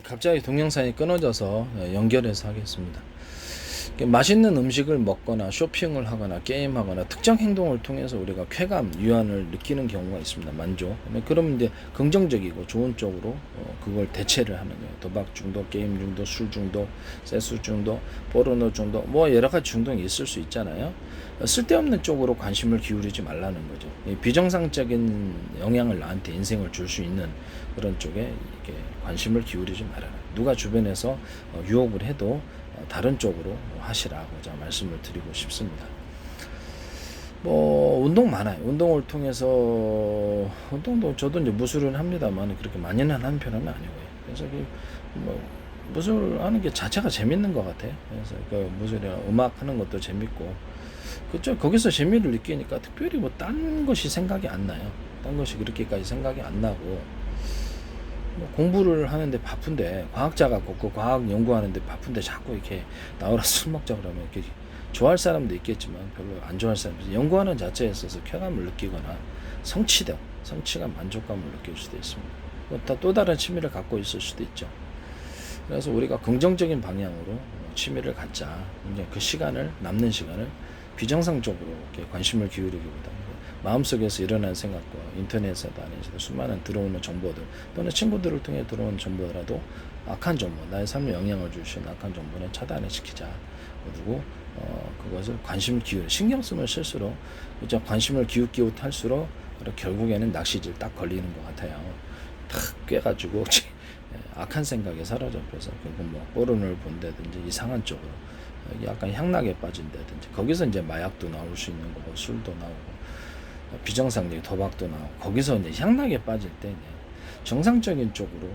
갑자기 동영상이 끊어져서 연결해서 하겠습니다. 맛있는 음식을 먹거나 쇼핑을 하거나 게임하거나 특정 행동을 통해서 우리가 쾌감, 유한을 느끼는 경우가 있습니다. 만족. 그러면 이제 긍정적이고 좋은 쪽으로 그걸 대체를 하는 거예요. 도박 중독, 게임 중독, 술 중독, 세수 중독, 포르노 중독, 뭐 여러 가지 중독이 있을 수 있잖아요. 쓸데없는 쪽으로 관심을 기울이지 말라는 거죠. 비정상적인 영향을 나한테 인생을 줄 수 있는 그런 쪽에 이렇게 관심을 기울이지 말아라. 누가 주변에서 유혹을 해도 다른 쪽으로 하시라고자 말씀을 드리고 싶습니다. 뭐 운동 많아요. 운동을 통해서 운동도 저도 이제 무술은 합니다만 그렇게 많이는 하는 편은 아니고요. 그래서 뭐 무술하는 게 자체가 재밌는 것 같아요. 그래서 그 무술이나 음악 하는 것도 재밌고 그쪽 거기서 재미를 느끼니까 특별히 뭐 딴 것이 생각이 안 나요. 딴 것이 그렇게까지 생각이 안 나고. 뭐 공부를 하는데 바쁜데 과학자가 그 과학 연구하는데 바쁜데 자꾸 이렇게 나오라 술 먹자 그러면 이렇게 좋아할 사람도 있겠지만 별로 안 좋아할 사람도 연구하는 자체에 있어서 쾌감을 느끼거나 성취감, 만족감을 느낄 수도 있습니다. 또 다른 취미를 갖고 있을 수도 있죠. 그래서 우리가 긍정적인 방향으로 취미를 갖자. 이제 그 시간을 남는 시간을 비정상적으로 이렇게 관심을 기울이기보다 마음속에서 일어나는 생각과 인터넷에 다니는 수많은 들어오는 정보들 또는 친구들을 통해 들어오는 정보라도 악한 정보, 나의 삶에 영향을 줄 수 있는 악한 정보는 차단을 시키자. 그리고 그것을 관심을 신경 쓰면 쓸수록 이제 관심을 기웃기웃 할수록 결국에는 낚시질 딱 걸리는 것 같아요. 탁 꿰가지고 악한 생각에 사로잡혀서 결국 뭐 포르노를 본다든지 이상한 쪽으로 약간 향락에 빠진다든지 거기서 이제 마약도 나올 수 있는 거고 술도 나오고 비정상적인 도박도 나오고 거기서 이제 향락에 빠질 때 정상적인 쪽으로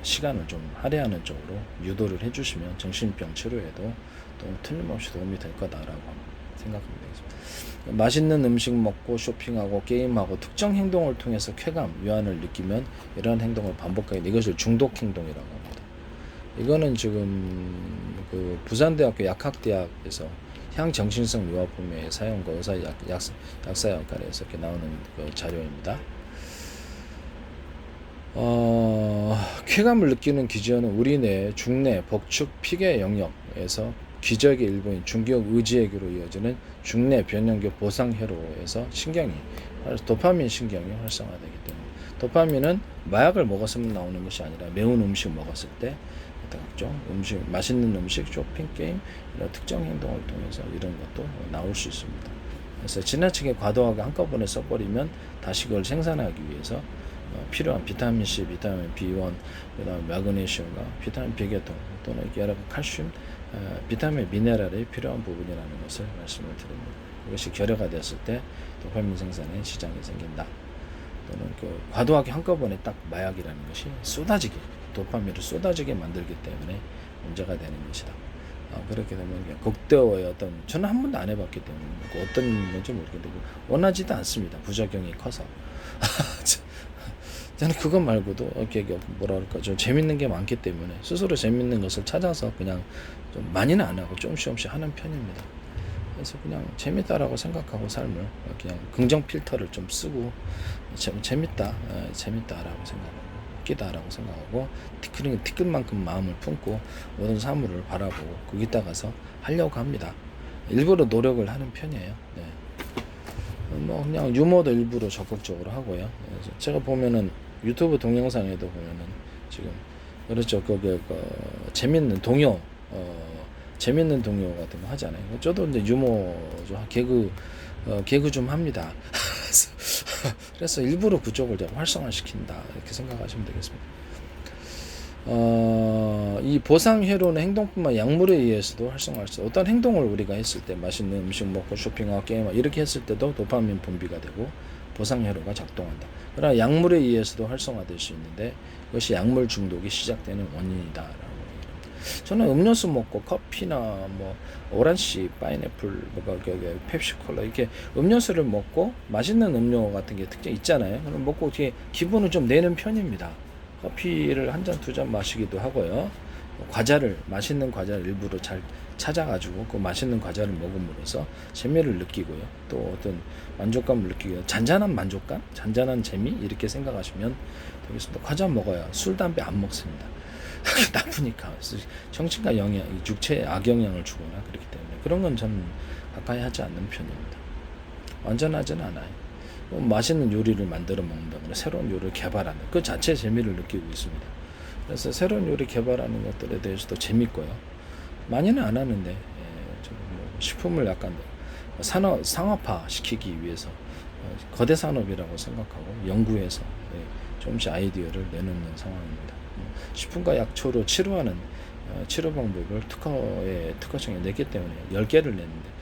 시간을 좀 할애하는 쪽으로 유도를 해주시면 정신병 치료에도 또 틀림없이 도움이 될 거다라고 생각합니다. 맛있는 음식 먹고 쇼핑하고 게임하고 특정 행동을 통해서 쾌감, 유한을 느끼면 이러한 행동을 반복하게 이것을 중독 행동이라고 합니다. 이거는 지금 그 부산대학교 약학대학에서 향정신성 요합품의 사용과 의사 약사 역할에서 이렇게 나오는 그 자료입니다. 쾌감을 느끼는 기전은 우리 뇌 중뇌, 복축, 피계 영역에서 기적의 일부인 중기역 의지액으로 이어지는 중뇌 변연교 보상회로에서 도파민 신경이 활성화되기 때문에 도파민은 마약을 먹었으면 나오는 것이 아니라 매운 음식 먹었을 때 각종 음식, 맛있는 음식, 쇼핑, 게임 이런 특정 행동을 통해서 이런 것도 나올 수 있습니다. 그래서 지나치게 과도하게 한꺼번에 써버리면 다시 그걸 생산하기 위해서 필요한 비타민 C, 비타민 B1, 그다음 마그네슘과 비타민 비계통 또는 여러 칼슘, 비타민 미네랄이 필요한 부분이라는 것을 말씀을 드립니다. 이것이 결여가 됐을 때 도파민 생산에 지장이 생긴다. 또는 그 과도하게 한꺼번에 딱 마약이라는 것이 도파민을 쏟아지게 만들기 때문에 문제가 되는 것이다. 그렇게 되면 극도의 저는 한 번도 안 해봤기 때문에 어떤 건지 모르겠는데 원하지도 않습니다. 부작용이 커서. 저는 그것 말고도 좀 재밌는 게 많기 때문에 스스로 재밌는 것을 찾아서 그냥 좀 많이는 안 하고 조금씩 하는 편입니다. 그래서 그냥 재밌다라고 생각하고 삶을 그냥 긍정 필터를 좀 쓰고 재밌다라고 생각하고 웃기다라고 생각하고 티끌 만큼 마음을 품고 모든 사물을 바라보고 거기다 가서 하려고 합니다. 일부러 노력을 하는 편이에요. 네. 뭐 그냥 유머도 일부러 적극적으로 하고요. 그래서 제가 보면은 유튜브 동영상에도 보면은 지금 그렇죠. 재밌는 동요 같은 거 하잖아요. 저도 이제 유머 좀 개그 좀 합니다. 그래서 일부러 그쪽을 활성화시킨다 이렇게 생각하시면 되겠습니다. 이 보상회로는 행동뿐만 약물에 의해서도 활성화할 수 어떤 행동을 우리가 했을 때 맛있는 음식 먹고 쇼핑하고 게임하고 이렇게 했을 때도 도파민 분비가 되고 보상회로가 작동한다. 그러나 약물에 의해서도 활성화될 수 있는데 그것이 약물 중독이 시작되는 원인이다라고 얘기합니다. 저는 음료수 먹고 커피나 뭐 오란씨, 파인애플, 펩시콜라 이렇게 음료수를 먹고 맛있는 음료 같은 게 특징 있잖아요. 그럼 먹고 어떻게 기분을 좀 내는 편입니다. 커피를 한 잔, 두 잔 마시기도 하고요. 맛있는 과자를 일부러 잘 찾아가지고 그 맛있는 과자를 먹음으로써 재미를 느끼고요. 또 어떤 만족감을 느끼고요. 잔잔한 만족감, 잔잔한 재미 이렇게 생각하시면 되겠습니다. 과자 먹어야 술, 담배 안 먹습니다. 나쁘니까 정신과 영향, 육체에 악영향을 주거나 그렇기 때문에 그런 건 저는 가까이 하지 않는 편입니다. 완전하진 않아요. 맛있는 요리를 만들어 먹는다거나 새로운 요리를 개발한다. 그 자체의 재미를 느끼고 있습니다. 그래서 새로운 요리 개발하는 것들에 대해서도 재밌고요. 많이는 안 하는데 식품을 약간 상업화 시키기 위해서 거대 산업이라고 생각하고 연구해서 조금씩 아이디어를 내놓는 상황입니다. 식품과 약초로 치료하는 치료 방법을 특허청에 냈기 때문에 10개를 냈는데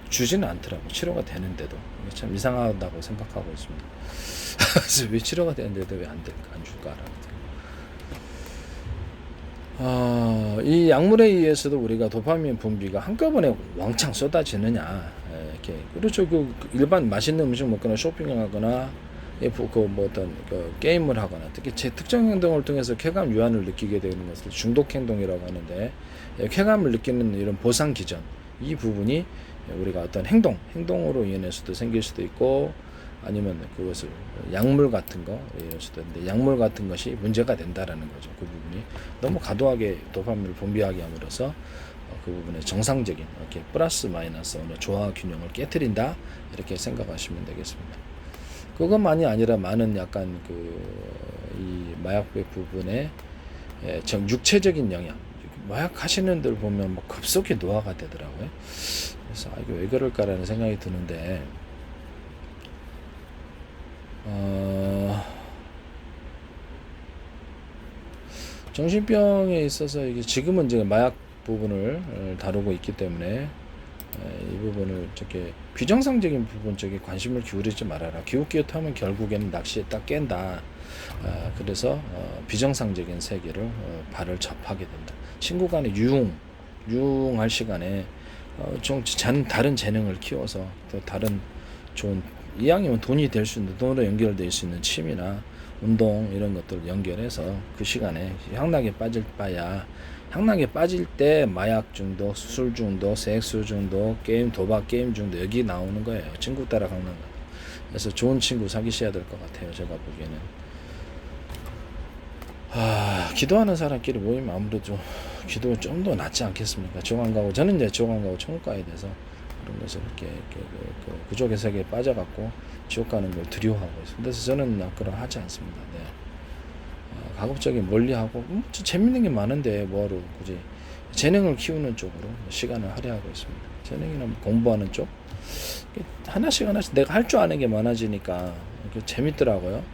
주지는 않더라고. 치료가 되는데도 참 이상하다고 생각하고 있습니다. 그래서 왜 치료가 되는데도 왜 안 줄까라는 이 약물에 의해서도 우리가 도파민 분비가 한꺼번에 왕창 쏟아지느냐 이렇게 그렇죠. 그 일반 맛있는 음식 먹거나 쇼핑을 하거나 어떤 게임을 하거나 특히 특정 행동을 통해서 쾌감 유한을 느끼게 되는 것을 중독 행동이라고 하는데 쾌감을 느끼는 이런 보상 기전 이 부분이 우리가 어떤 행동으로 인해서도 생길 수도 있고 아니면 그것을 약물 같은 거 이럴 수도 있는데 약물 같은 것이 문제가 된다라는 거죠. 그 부분이 너무 과도하게 도파민을 분비하게 함으로써 그 부분에 정상적인 이렇게 플러스 마이너스 어느 조화 균형을 깨트린다 이렇게 생각하시면 되겠습니다. 그것만이 아니라 많은 약간 이 마약백 부분에 육체적인 영향 마약 하시는 분들 보면 뭐 급속히 노화가 되더라고요. 그래서 이게 왜 그럴까라는 생각이 드는데 정신병에 있어서 이게 지금은 이제 마약 부분을 다루고 있기 때문에 이 부분을 저게 비정상적인 부분 쪽에 관심을 기울이지 말아라. 기웃기웃하면 결국에는 낚시에 딱 깬다. 그래서 비정상적인 세계를 발을 접하게 된다. 친구 간에 유흥할 시간에 좀 다른 재능을 키워서 또 다른 좋은 이왕이면 돈이 될 수 있는 돈으로 연결될 수 있는 취미나 운동 이런 것들 연결해서 그 시간에 향락에 빠질 바야 향락에 빠질 때 마약 중독, 술 중독, 섹스 중독, 게임 도박 게임 중독 여기 나오는 거예요. 친구 따라 가는 거. 그래서 좋은 친구 사귀셔야 될 것 같아요. 제가 보기에는. 기도하는 사람끼리 모이면 아무래도 기도 좀 더 낫지 않겠습니까? 지옥 안 가고 저는 이제 지옥 안 가고 천국 가야 돼서 그런 것을 이렇게 구족의 세계에 빠져갖고 지옥 가는 걸 두려워하고 있습니다. 그래서 저는 그런 하지 않습니다. 네. 가급적인 멀리하고 재밌는 게 많은데 뭐하러 굳이 재능을 키우는 쪽으로 시간을 할애하고 있습니다. 재능이나 공부하는 쪽 하나씩 내가 할 줄 아는 게 많아지니까 재밌더라고요.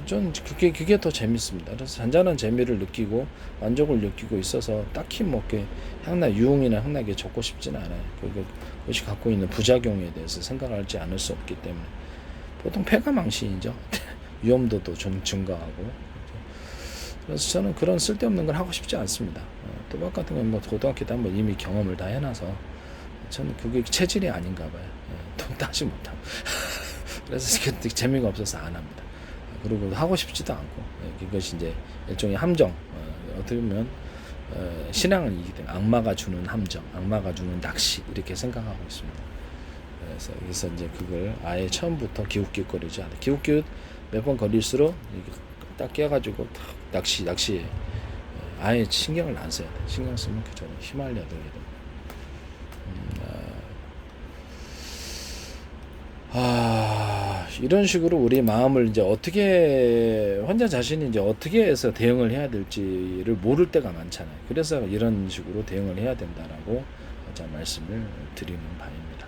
전 그게 더 재밌습니다. 그래서 잔잔한 재미를 느끼고 만족을 느끼고 있어서 딱히 뭐 이렇게 유흥이나 향락에 적고 싶지는 않아요. 그것이 갖고 있는 부작용에 대해서 생각하지 않을 수 없기 때문에 보통 폐가망신이죠. 위험도도 좀 증가하고. 그래서 저는 그런 쓸데없는 걸 하고 싶지 않습니다. 도박 같은 건 뭐 고등학교 때 한번 이미 경험을 다 해놔서 저는 그게 체질이 아닌가 봐요. 돈 따지 못하고. 그래서 재미가 없어서 안 합니다. 그리고 하고 싶지도 않고 그것이 이제 일종의 함정 어떻게 보면 신앙을 이기기 때문에 악마가 주는 함정, 악마가 주는 낚시 이렇게 생각하고 있습니다. 그래서 이제 그걸 아예 처음부터 기웃기웃거리지 않아요. 기웃기웃 몇 번 걸릴수록 딱 깨가지고 낚시에 아예 신경을 안 써야 돼. 신경 쓰면 그저 휘말려 들게 됩니다. 이런 식으로 우리 마음을 이제 어떻게 혼자 자신이 이제 어떻게 해서 대응을 해야 될지를 모를 때가 많잖아요. 그래서 이런 식으로 대응을 해야 된다라고 제가 말씀을 드리는 바입니다.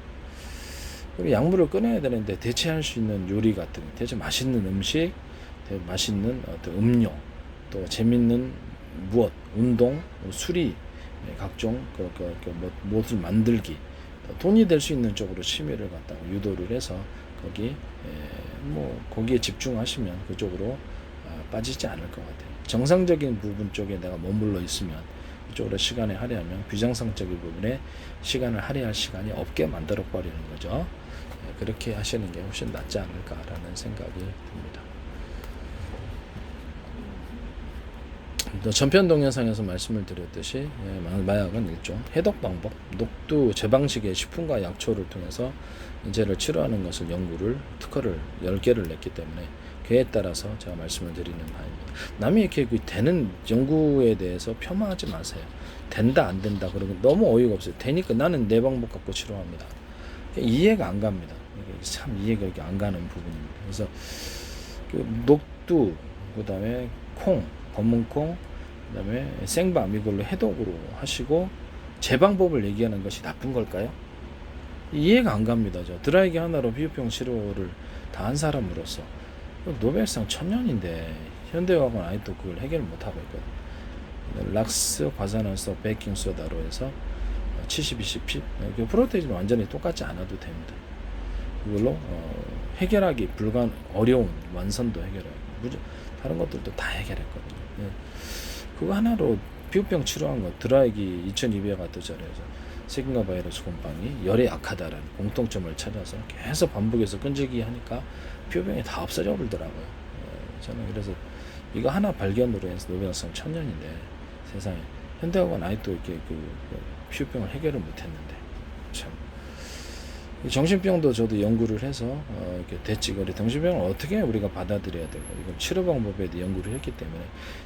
그리고 약물을 끊어야 되는데 대체할 수 있는 요리 같은 대체 맛있는 음식, 맛있는 어떤 음료, 또 재밌는 무엇, 운동, 수리, 각종 무엇을 만들기, 돈이 될 수 있는 쪽으로 취미를 갖다가 유도를 해서 거기에 집중하시면 그쪽으로 빠지지 않을 것 같아요. 정상적인 부분 쪽에 내가 머물러 있으면 그쪽으로 시간을 할애하면 비정상적인 부분에 시간을 할애할 시간이 없게 만들어 버리는 거죠. 그렇게 하시는 게 훨씬 낫지 않을까라는 생각이 듭니다. 또 전편 동영상에서 말씀을 드렸듯이 마약은 일종 해독 방법, 녹두 제방식의 식품과 약초를 통해서 인체를 치료하는 것을 특허를 10개를 냈기 때문에 그에 따라서 제가 말씀을 드리는 바입니다. 남이 이렇게 되는 연구에 대해서 폄하하지 마세요. 된다 안 된다 그러면 너무 어이가 없어요. 되니까 나는 내 방법 갖고 치료합니다. 이해가 안 갑니다. 참 이해가 이렇게 안 가는 부분입니다. 그래서 녹두, 그다음에 콩, 검은콩, 그다음에 생밤 이걸로 해독으로 하시고 제 방법을 얘기하는 것이 나쁜 걸까요? 이해가 안 갑니다. 저 드라이기 하나로 피부병 치료를 다 한 사람으로서 노벨상 1000년인데 현대의학은 아직도 그걸 해결 못 하고 있거든요. 락스, 과산화수, 베이킹소다로 해서 70-20, 프로테인은 완전히 똑같지 않아도 됩니다. 이걸로 해결하기 어려운 완선도 해결하고 다른 것들도 다 해결했거든요. 그거 하나로 피부병 치료한 거 드라이기 2200W 해서 세균과 바이러스 곰팡이 열에 약하다라는 공통점을 찾아서 계속 반복해서 끈질기게 하니까 피부병이 다 없어져 버리더라고요. 저는 그래서 이거 하나 발견으로 해서 노벨상 1000년인데 세상에 현대학은 아직도 이렇게 피부병을 해결을 못했는데 참. 정신병도 저도 연구를 해서 이렇게 대치거리 정신병을 어떻게 우리가 받아들여야 되고 이건 치료 방법에 대해 연구를 했기 때문에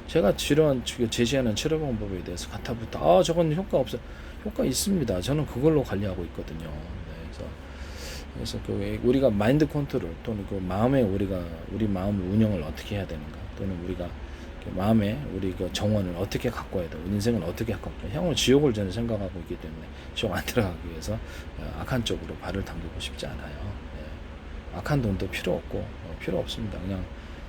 제가 제시하는 치료 방법에 대해서 가타부터 저건 효과 없어. 효과 있습니다. 저는 그걸로 관리하고 있거든요. 네, 그래서 우리가 마인드 컨트롤 또는 우리 마음의 운영을 어떻게 해야 되는가 또는 우리가 마음에 우리 정원을 어떻게 가꿔야 되고 인생을 어떻게 가꿔야 향후 지옥을 저는 생각하고 있기 때문에 지옥 안 들어가기 위해서 악한 쪽으로 발을 담그고 싶지 않아요. 네. 악한 돈도 필요 없고 필요 없습니다. 그냥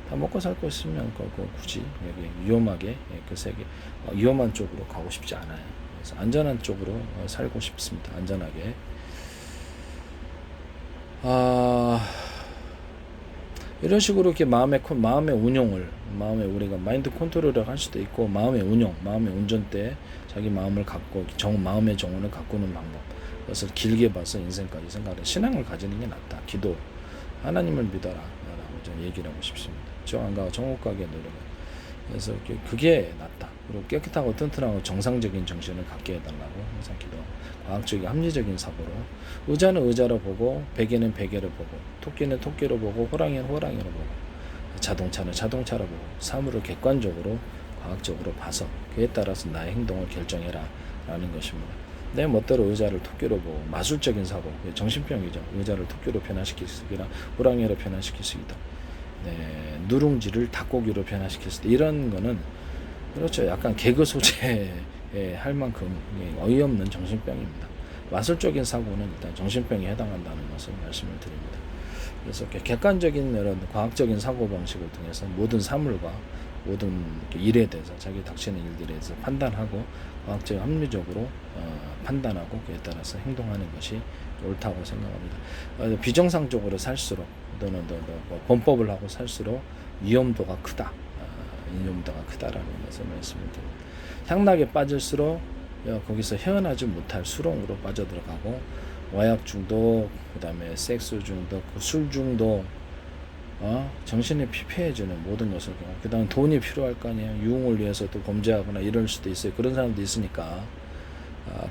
다 먹고 살고 있으면 굳이 여기 위험하게 그 세계 위험한 쪽으로 가고 싶지 않아요. 그래서 안전한 쪽으로 살고 싶습니다. 안전하게. 이런 식으로 이렇게 마음의 운용을 우리가 마인드 컨트롤을 할 수도 있고 마음의 운전대 자기 마음을 갖고 마음의 정원을 가꾸는 방법. 그것을 길게 봐서 인생까지 생각해 신앙을 가지는 게 낫다. 기도 하나님을 믿어라라고 좀 얘기를 하고 싶습니다. 정안과 정옥각의 노력. 그래서 그게 낫다. 그리고 깨끗하고 튼튼하고 정상적인 정신을 갖게 해달라고 항상 기도하고 과학적인 합리적인 사고로 의자는 의자로 보고 베개는 베개로 보고 토끼는 토끼로 보고 호랑이는 호랑이로 보고 자동차는 자동차로 보고 사물을 객관적으로 과학적으로 봐서 그에 따라서 나의 행동을 결정해라 라는 것입니다. 내 멋대로 의자를 토끼로 보고 마술적인 사고 정신병이죠. 의자를 토끼로 변화시키기나 호랑이로 변화시키기도 네, 누룽지를 닭고기로 변화시킬 수 있다. 이런 거는 그렇죠. 약간 개그 소재에 할 만큼 어이없는 정신병입니다. 마술적인 사고는 일단 정신병에 해당한다는 것을 말씀을 드립니다. 그래서 객관적인 이런 과학적인 사고 방식을 통해서 모든 사물과 모든 일에 대해서 자기 닥치는 일들에 대해서 판단하고 과학적 합리적으로 판단하고 그에 따라서 행동하는 것이 옳다고 생각합니다. 비정상적으로 살수록 또는 범법을 하고 살수록 위험도가 크다라는 것을 말씀을 드립니다. 향락에 빠질수록 거기서 헤어나지 못할 수렁으로 빠져들어가고 마약 중독, 그다음에 섹스 중독, 술 중독, 정신이 피폐해지는 모든 것을 그다음 돈이 필요할 거 아니에요. 유흥을 위해서 또 범죄하거나 이럴 수도 있어요. 그런 사람도 있으니까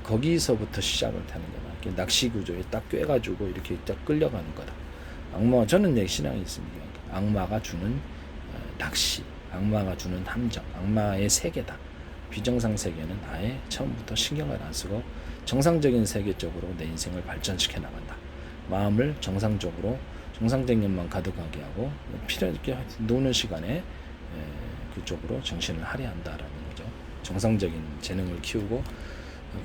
거기서부터 시작을 되는 거다. 낚시 구조에 딱 꿰가지고 이렇게 딱 끌려가는 거다. 저는 신앙이 있습니다. 악마가 주는 낚시, 악마가 주는 함정, 악마의 세계다. 비정상 세계는 아예 처음부터 신경을 안 쓰고 정상적인 세계 쪽으로 내 인생을 발전시켜 나간다. 마음을 정상적으로 정상적인 것만 가득하게 하고 필요 있게 노는 시간에 그쪽으로 정신을 할애한다라는 거죠. 정상적인 재능을 키우고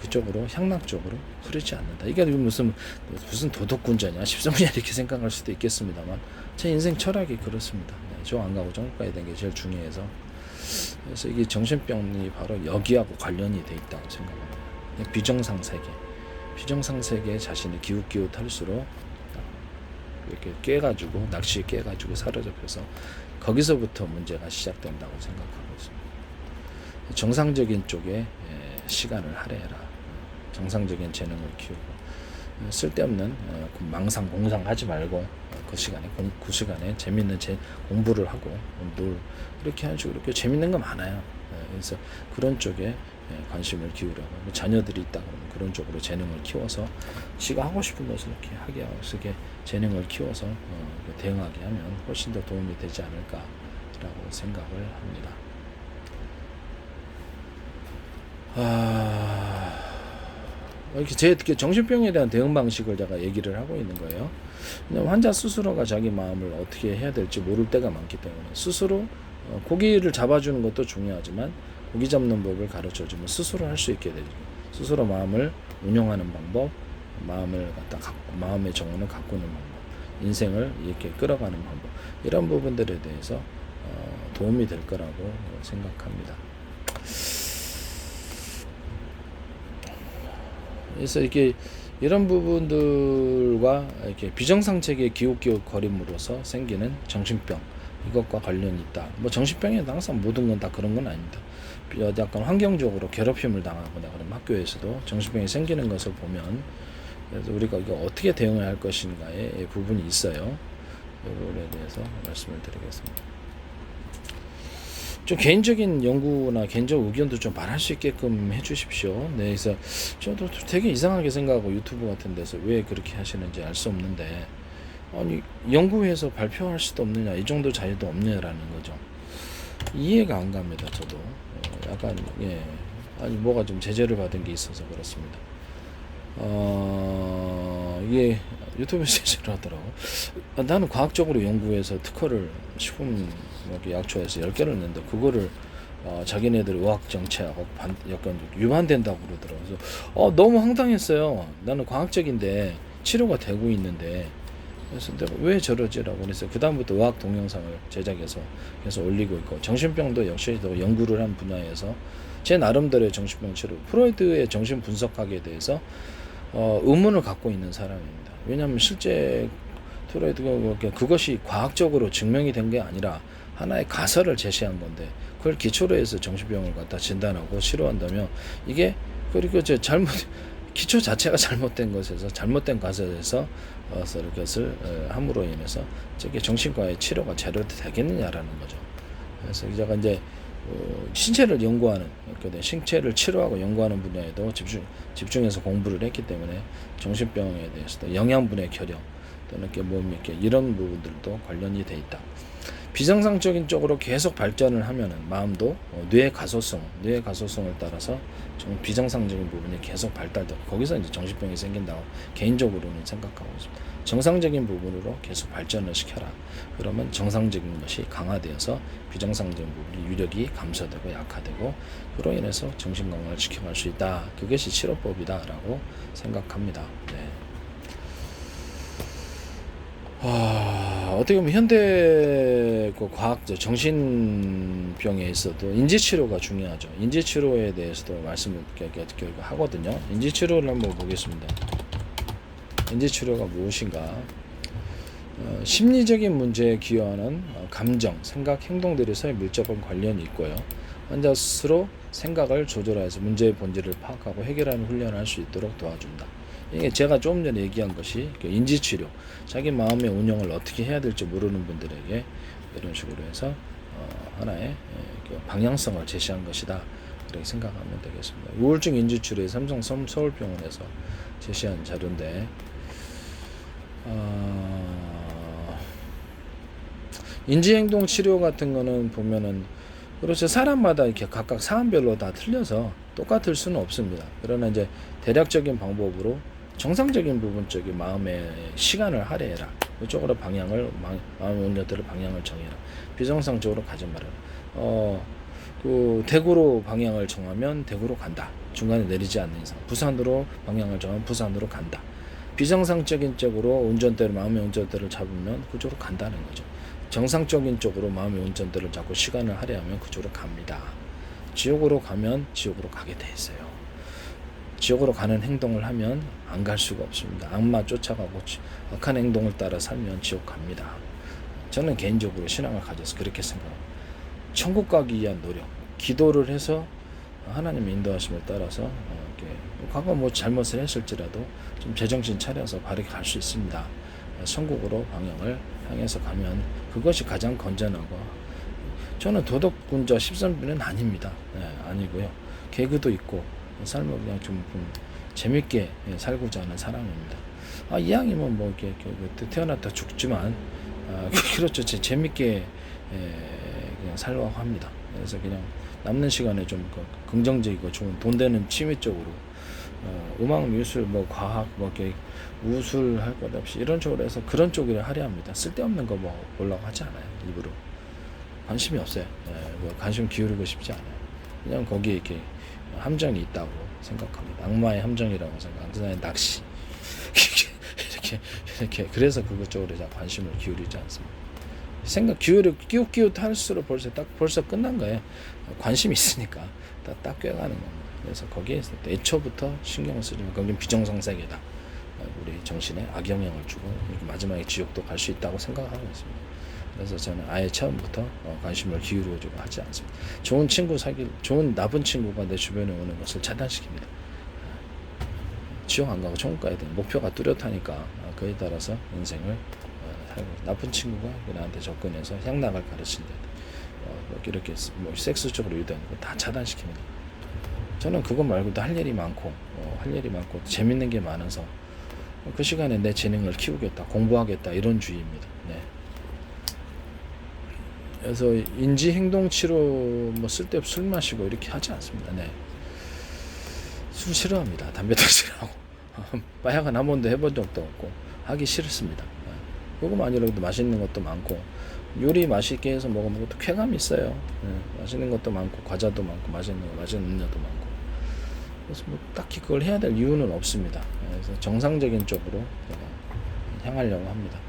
그쪽으로 향락 쪽으로 흐르지 않는다. 이게 무슨 도덕군자냐 십성이냐 이렇게 생각할 수도 있겠습니다만 제 인생 철학이 그렇습니다. 저 안 가고 정국 가야 되는 게 제일 중요해서 그래서 이게 정신병이 바로 여기하고 관련이 돼 있다고 생각합니다. 비정상 세계에 자신이 기웃기웃할수록 이렇게 깨가지고 낚시에 깨가지고 사로잡혀서 거기서부터 문제가 시작된다고 생각하고 있습니다. 정상적인 쪽에 시간을 할애해라. 정상적인 재능을 키우고 쓸데없는 망상 공상하지 말고 그 시간에 재밌는 공부를 하고 놀 이렇게 하시고 이렇게 재밌는 거 많아요. 그래서 그런 쪽에 관심을 기울여 자녀들이 있다 그러면 그런 쪽으로 재능을 키워서 지가 하고 싶은 것을 이렇게 하게 하고 이렇게 재능을 키워서 대응하게 하면 훨씬 더 도움이 되지 않을까라고 생각을 합니다. 이렇게 제 정신병에 대한 대응 방식을 제가 얘기를 하고 있는 거예요. 왜냐면 환자 스스로가 자기 마음을 어떻게 해야 될지 모를 때가 많기 때문에 스스로 고기를 잡아주는 것도 중요하지만 고기 잡는 법을 가르쳐주면 스스로 할 수 있게 되죠. 스스로 마음을 운영하는 방법, 마음을 마음의 정원을 가꾸는 방법, 인생을 이렇게 끌어가는 방법, 이런 부분들에 대해서 도움이 될 거라고 생각합니다. 그래서 이렇게 이런 부분들과 이렇게 비정상적인 기웃기웃거림으로써 생기는 정신병, 이것과 관련이 있다. 뭐 정신병에 항상 모든 건 다 그런 건 아닙니다. 약간 환경적으로 괴롭힘을 당하거나 그러면 학교에서도 정신병이 생기는 것을 보면, 그래서 우리가 이거 어떻게 대응을 할 것인가의 부분이 있어요. 이거에 대해서 말씀을 드리겠습니다. 좀 개인적인 연구나 개인적 의견도 좀 말할 수 있게끔 해주십시오. 네, 그래서 저도 되게 이상하게 생각하고 유튜브 같은 데서 왜 그렇게 하시는지 알 수 없는데, 아니 연구해서 발표할 수도 없느냐, 이 정도 자유도 없느냐라는 거죠. 이해가 안 갑니다. 저도 약간 아니 뭐가 좀 제재를 받은 게 있어서 그렇습니다. 이게 유튜브에서 제재를 하더라고. 나는 과학적으로 연구해서 특허를 식품 약초에서 10개를 낸다. 그거를 자기네들 의학 정책하고 약간 위반된다고 그러더라고요. 그래서 너무 황당했어요. 나는 과학적인데 치료가 되고 있는데, 그래서 내가 왜 저러지라고 그래서 그 다음부터 의학 동영상을 제작해서 계속 올리고 있고, 정신병도 역시 더 연구를 한 분야에서 제 나름대로의 정신병 치료, 프로이드의 정신 분석학에 대해서 의문을 갖고 있는 사람입니다. 왜냐하면 실제 프로이드가 그것이 과학적으로 증명이 된 게 아니라 하나의 가설을 제시한 건데, 그걸 기초로 해서 정신병을 갖다 진단하고 치료한다면, 이게 그리고 기초 자체가 잘못된 것에서, 잘못된 가설에서 그것을 함으로 인해서 저게 정신과의 치료가 제대로 되겠느냐라는 거죠. 그래서 제가 이제 신체를 연구하는, 신체를 치료하고 연구하는 분야에도 집중해서 공부를 했기 때문에 정신병에 대해서도 영양분의 결여 또는 이런 부분들도 관련이 돼 있다. 비정상적인 쪽으로 계속 발전을 하면은 마음도 뇌의 가소성을 따라서 좀 비정상적인 부분이 계속 발달되고, 거기서 이제 정신병이 생긴다고 개인적으로는 생각하고 있습니다. 정상적인 부분으로 계속 발전을 시켜라. 그러면 정상적인 것이 강화되어서 비정상적인 부분이 유력이 감소되고 약화되고, 그로 인해서 정신건강을 지켜갈 수 있다. 그것이 치료법이다라고 생각합니다. 네. 어떻게 보면 현대 과학 정신병에 있어도 인지치료가 중요하죠. 인지치료에 대해서도 말씀을 하거든요. 인지치료를 한번 보겠습니다. 인지치료가 무엇인가? 심리적인 문제에 기여하는 감정, 생각, 행동들에서의 밀접한 관련이 있고요. 환자 스스로 생각을 조절해서 문제의 본질을 파악하고 해결하는 훈련을 할 수 있도록 도와준다. 이게 제가 조금 전에 얘기한 것이 인지치료, 자기 마음의 운영을 어떻게 해야 될지 모르는 분들에게 이런 식으로 해서 하나의 방향성을 제시한 것이다, 그렇게 생각하면 되겠습니다. 우울증 인지치료의 삼성 서울병원에서 제시한 자료인데, 인지행동 치료 같은 거는 보면은, 그렇죠, 사람마다 이렇게 각각 사안별로 다 틀려서 똑같을 수는 없습니다. 그러나 이제 대략적인 방법으로 정상적인 부분 쪽에 마음의 시간을 할애해라. 이쪽으로 마음의 운전대로 방향을 정해라. 비정상적으로 가지 말아라. 대구로 방향을 정하면 대구로 간다. 중간에 내리지 않는 이상. 부산으로 방향을 정하면 부산으로 간다. 비정상적인 쪽으로 마음의 운전대를 잡으면 그쪽으로 간다는 거죠. 정상적인 쪽으로 마음의 운전대를 잡고 시간을 할애하면 그쪽으로 갑니다. 지옥으로 가면 지옥으로 가게 돼 있어요. 지옥으로 가는 행동을 하면 안 갈 수가 없습니다. 악마 쫓아가고 악한 행동을 따라 살면 지옥 갑니다. 저는 개인적으로 신앙을 가져서 그렇게 생각합니다. 천국 가기 위한 노력, 기도를 해서 하나님의 인도하심을 따라서 과거 잘못을 했을지라도 좀 제정신 차려서 바르게 갈 수 있습니다. 천국으로 방향을 향해서 가면 그것이 가장 건전하고, 저는 도덕군자 13비는 아닙니다. 아니고요. 개그도 있고 삶을 그냥 좀 재밌게 살고자 하는 사람입니다. 이왕이면 뭐 이렇게 태어났다 죽지만 그렇죠. 재밌게 그냥 살려고 합니다. 그래서 그냥 남는 시간에 좀 긍정적이고 좋은 돈 되는 취미 쪽으로 음악, 미술, 뭐 과학, 뭐 이렇게 우술 할 것 없이 이런 쪽으로 해서 그런 쪽을 하려 합니다. 쓸데없는 거 뭐 보려고 하지 않아요. 일부러 관심이 없어요. 뭐 관심 기울이고 싶지 않아요. 그냥 거기에 이렇게 함정이 있다고 생각합니다. 악마의 함정이라고 생각합니다. 낚시 이렇게 그래서 그것 쪽으로 관심을 기울이지 않습니다. 생각 끼웃 할수록 벌써 끝난 거예요. 관심이 있으니까 딱 꿰가는 겁니다. 그래서 거기에 애초부터 신경을 쓰면 거긴 비정상세계다. 우리 정신에 악영향을 주고 마지막에 지옥도 갈 수 있다고 생각하고 있습니다. 그래서 저는 아예 처음부터 관심을 기울여주고 하지 않습니다. 좋은 나쁜 친구가 내 주변에 오는 것을 차단시킵니다. 지옥 안 가고 천국 가야 돼. 목표가 뚜렷하니까 그에 따라서 인생을 살고, 나쁜 친구가 나한테 접근해서 향락을 가르친다. 이렇게 뭐 섹스 쪽으로 유도하는 거 다 차단시킵니다. 저는 그것 말고도 할 일이 많고 재밌는 게 많아서 그 시간에 내 재능을 키우겠다, 공부하겠다 이런 주의입니다. 그래서 인지행동치료 뭐 쓸데없이 술 마시고 이렇게 하지 않습니다. 술 싫어합니다. 담배도 싫어하고 마약은 한 번도 해본 적도 없고 하기 싫습니다. 그거만 아니라도 맛있는 것도 많고 요리 맛있게 해서 먹으면 또 쾌감이 있어요. 맛있는 것도 많고 과자도 많고 맛있는 음료도 많고 그래서 뭐 딱히 그걸 해야 될 이유는 없습니다. 그래서 정상적인 쪽으로 향하려고 합니다.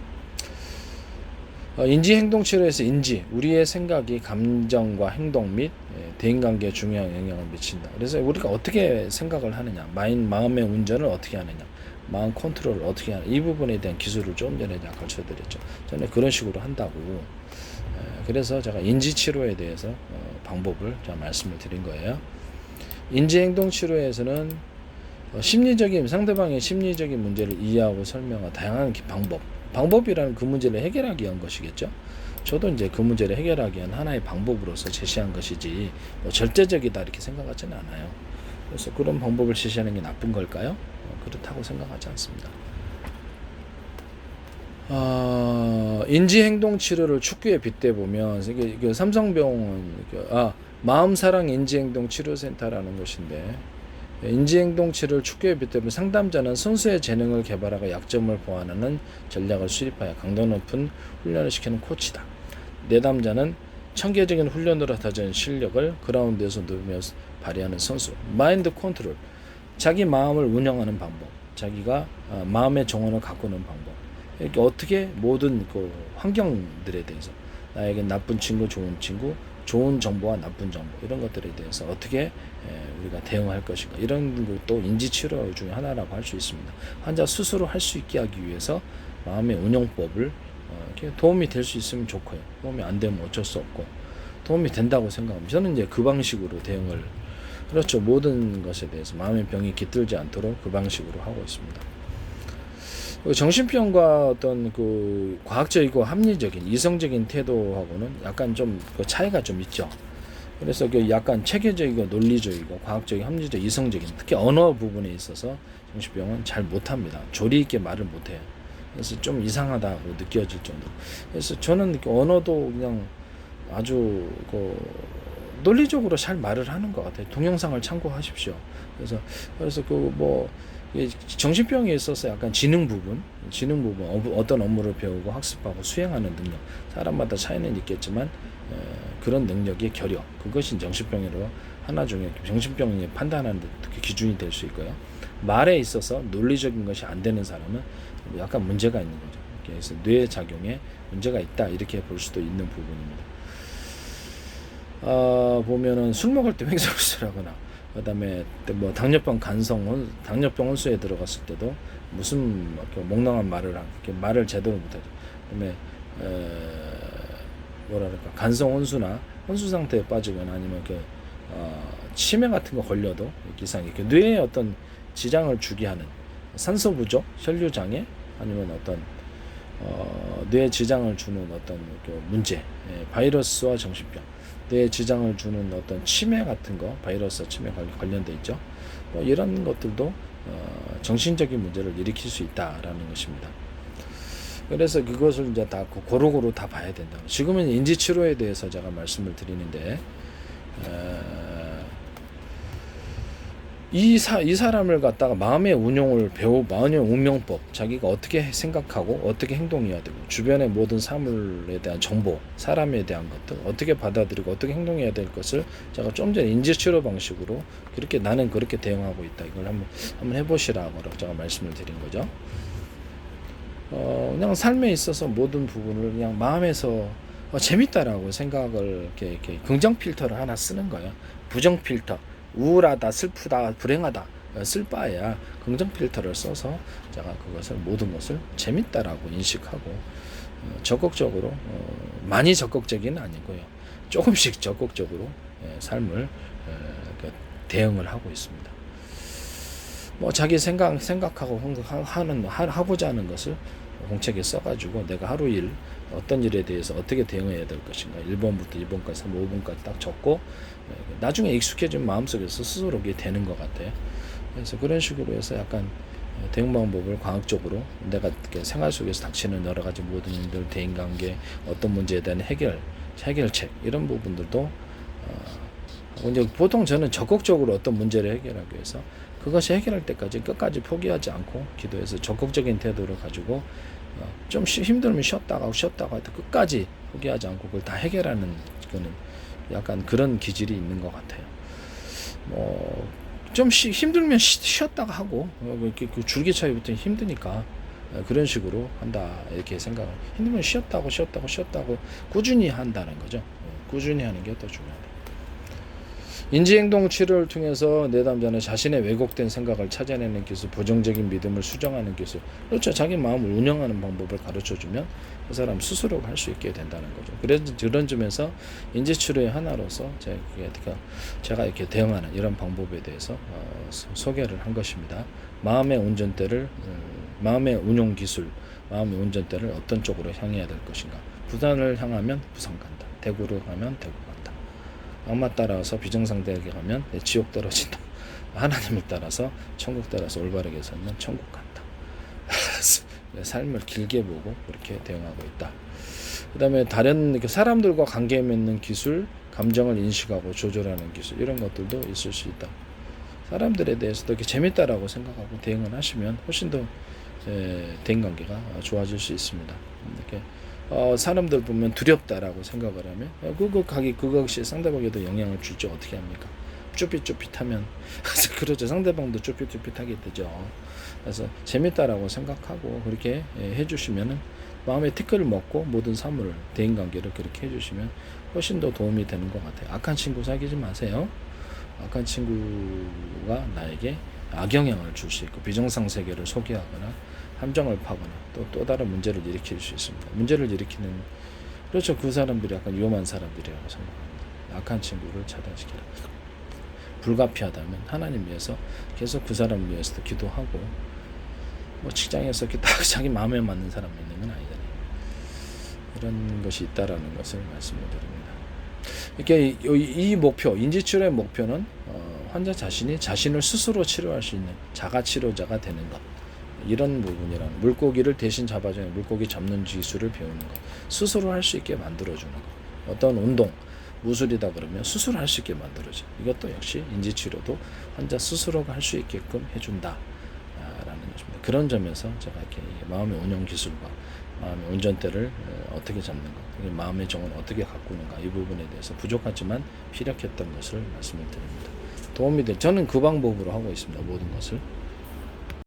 인지행동치료에서 우리의 생각이 감정과 행동 및 대인관계에 중요한 영향을 미친다. 그래서 우리가 어떻게 생각을 하느냐, 마음의 운전을 어떻게 하느냐, 마음 컨트롤을 어떻게 하느냐, 이 부분에 대한 기술을 조금 전에 가르쳐드렸죠. 저는 그런 식으로 한다고. 그래서 제가 인지치료에 대해서 방법을 제가 말씀을 드린 거예요. 인지행동치료에서는 상대방의 심리적인 문제를 이해하고 설명한 다양한 방법이라는 그 문제를 해결하기 위한 것이겠죠. 저도 이제 그 문제를 해결하기 위한 하나의 방법으로서 제시한 것이지 뭐 절대적이다 이렇게 생각하지는 않아요. 그래서 그런 방법을 제시하는 게 나쁜 걸까요? 그렇다고 생각하지 않습니다. 인지행동치료를 축구에 빗대보면 이게 삼성병원 마음사랑 인지행동치료센터라는 것인데 인지행동치료를 축구에 빗대면 상담자는 선수의 재능을 개발하고 약점을 보완하는 전략을 수립하여 강도 높은 훈련을 시키는 코치다. 내담자는 청계적인 훈련으로 다진 실력을 그라운드에서 누리며 발휘하는 선수. 마인드 컨트롤, 자기 마음을 운영하는 방법, 자기가 마음의 정원을 가꾸는 방법. 이렇게 어떻게 모든 그 환경들에 대해서 나에게 나쁜 친구, 좋은 정보와 나쁜 정보 이런 것들에 대해서 어떻게 우리가 대응할 것인가 이런 것도 인지치료 중에 하나라고 할 수 있습니다. 환자 스스로 할 수 있게 하기 위해서 마음의 운영법을 이렇게 도움이 될 수 있으면 좋고요. 도움이 안 되면 어쩔 수 없고 도움이 된다고 생각합니다. 저는 이제 그 방식으로 대응을 그렇죠. 모든 것에 대해서 마음의 병이 깃들지 않도록 그 방식으로 하고 있습니다. 정신병과 어떤 그 과학적이고 합리적인 이성적인 태도하고는 약간 좀 그 차이가 좀 있죠. 그래서 그 약간 체계적이고 논리적이고 과학적이고 합리적, 이성적인 특히 언어 부분에 있어서 정신병은 잘 못합니다. 조리 있게 말을 못해요. 그래서 좀 이상하다고 느껴질 정도로. 그래서 저는 언어도 그냥 아주 그 논리적으로 잘 말을 하는 것 같아요. 동영상을 참고하십시오. 그래서 그 뭐 정신병에 있어서 약간 지능 부분 어떤 업무를 배우고 학습하고 수행하는 능력 사람마다 차이는 있겠지만 그런 능력의 결여 그것이 정신병으로 하나 중에 정신병이 판단하는 데 기준이 될 수 있고요. 말에 있어서 논리적인 것이 안 되는 사람은 약간 문제가 있는 거죠. 그래서 뇌 작용에 문제가 있다 이렇게 볼 수도 있는 부분입니다. 보면은 술 먹을 때 횡설수설하거나 그다음에 뭐 당뇨병 혼수에 들어갔을 때도 무슨 몽롱한 말을 말을 제대로 못하죠. 그다음에 간성 혼수나 혼수 상태에 빠지거나 아니면 치매 같은 거 걸려도 이상 이렇게 뇌에 어떤 지장을 주게 하는 산소 부족, 혈류 장애 아니면 어떤 뇌에 지장을 주는 어떤 문제, 바이러스와 정신병 뇌에 지장을 주는 어떤 치매 같은 거, 바이러스 치매 관련돼 있죠. 뭐 이런 것들도 정신적인 문제를 일으킬 수 있다라는 것입니다. 그래서 그것을 이제 다 고루고루 다 봐야 된다. 지금은 인지치료에 대해서 제가 말씀을 드리는데, 이 사람을 갖다가 마음의 운용을 마음의 운명법, 자기가 어떻게 생각하고 어떻게 행동해야 되고, 주변의 모든 사물에 대한 정보, 사람에 대한 것들 어떻게 받아들이고 어떻게 행동해야 될 것을 제가 좀 전에 인지치료 방식으로 그렇게 나는 그렇게 대응하고 있다. 이걸 한번 해보시라고 제가 말씀을 드린 거죠. 그냥 삶에 있어서 모든 부분을 그냥 마음에서 재밌다라고 생각을 이렇게 긍정 필터를 하나 쓰는 거예요. 부정 필터, 우울하다, 슬프다, 불행하다 쓸 바에야 긍정 필터를 써서 제가 그것을 모든 것을 재밌다라고 인식하고 적극적으로 많이 적극적인 아니고요. 조금씩 적극적으로 삶을 대응을 하고 있습니다. 뭐 자기 생각하고 하고자 하는 것을 공책에 써가지고 내가 하루 일 어떤 일에 대해서 어떻게 대응해야 될 것인가 1번부터 2번까지 3, 5번까지 딱 적고 나중에 익숙해지면 마음속에서 스스로 그게 되는 것 같아요. 그래서 그런 식으로 해서 약간 대응 방법을 과학적으로 내가 생활 속에서 닥치는 여러 가지 모든 일들, 대인관계, 어떤 문제에 대한 해결책 이런 부분들도 이제 보통 저는 적극적으로 어떤 문제를 해결하기 위해서 그것이 해결할 때까지 끝까지 포기하지 않고 기도해서 적극적인 태도를 가지고 좀 힘들면 쉬었다가 끝까지 포기하지 않고 그걸 다 해결하는 거는 약간 그런 기질이 있는 것 같아요. 뭐 좀 힘들면 쉬었다가 하고 이렇게 그 줄기차기부터 힘드니까 그런 식으로 한다 이렇게 생각. 힘들면 쉬었다고 꾸준히 한다는 거죠. 꾸준히 하는 게 더 중요해요. 인지행동 치료를 통해서 내담자는 자신의 왜곡된 생각을 찾아내는 기술, 부정적인 믿음을 수정하는 기술, 그렇죠. 자기 마음을 운영하는 방법을 가르쳐주면 그 사람 스스로가 할 수 있게 된다는 거죠. 그래서 그런 점에서 인지치료의 하나로서 제가 이렇게 대응하는 이런 방법에 대해서 소개를 한 것입니다. 마음의 운용 기술, 마음의 운전대를 어떤 쪽으로 향해야 될 것인가. 부산을 향하면 부산 간다. 대구를 가면 대구 간다. 악마 따라서 비정상대에게 가면 지옥 떨어진다. 하나님을 따라서 천국 따라서 올바르게 살면 천국 간다. 삶을 길게 보고 그렇게 대응하고 있다. 그 다음에 다른 사람들과 관계 맺는 기술, 감정을 인식하고 조절하는 기술 이런 것들도 있을 수 있다. 사람들에 대해서도 이렇게 재밌다라고 생각하고 대응을 하시면 훨씬 더 대인관계가 좋아질 수 있습니다. 이렇게 사람들 보면 두렵다라고 생각을 하면 그것이 상대방에도 영향을 줄지 어떻게 합니까? 쭈삣쭈삣하면 그렇죠. 상대방도 쭈삣쭈삣하게 되죠. 그래서 재밌다라고 생각하고 그렇게 해주시면은 마음의 티끌을 먹고 모든 사물을 대인관계를 그렇게 해주시면 훨씬 더 도움이 되는 것 같아요. 악한 친구 사귀지 마세요. 악한 친구가 나에게 악영향을 줄 수 있고 비정상 세계를 소개하거나 함정을 파거나 또 다른 문제를 일으킬 수 있습니다. 문제를 일으키는 그렇죠. 그 사람들이 약간 위험한 사람들이라고 생각합니다. 악한 친구를 차단시키라. 불가피하다면 하나님 위해서 계속 그 사람을 위해서도 기도하고 뭐 직장에서 이렇게 딱 자기 마음에 맞는 사람이 있는 건 아니잖아요. 이런 것이 있다라는 것을 말씀을 드립니다. 이렇게 이 목표, 인지치료의 목표는 환자 자신이 자신을 스스로 치료할 수 있는 자가치료자가 되는 것. 이런 부분이란 물고기를 대신 잡아주는 물고기 잡는 기술을 배우는 것, 스스로 할 수 있게 만들어주는 것. 어떤 운동, 무술이다 그러면 스스로 할 수 있게 만들어줘. 이것도 역시 인지치료도 환자 스스로가 할 수 있게끔 해준다 라는 것입니다. 그런 점에서 제가 이렇게 마음의 운영 기술과 마음의 운전대를 어떻게 잡는 것, 마음의 정을 어떻게 가꾸는가 이 부분에 대해서 부족하지만 필요했던 것을 말씀을 드립니다. 도움이 돼. 저는 그 방법으로 하고 있습니다. 모든 것을.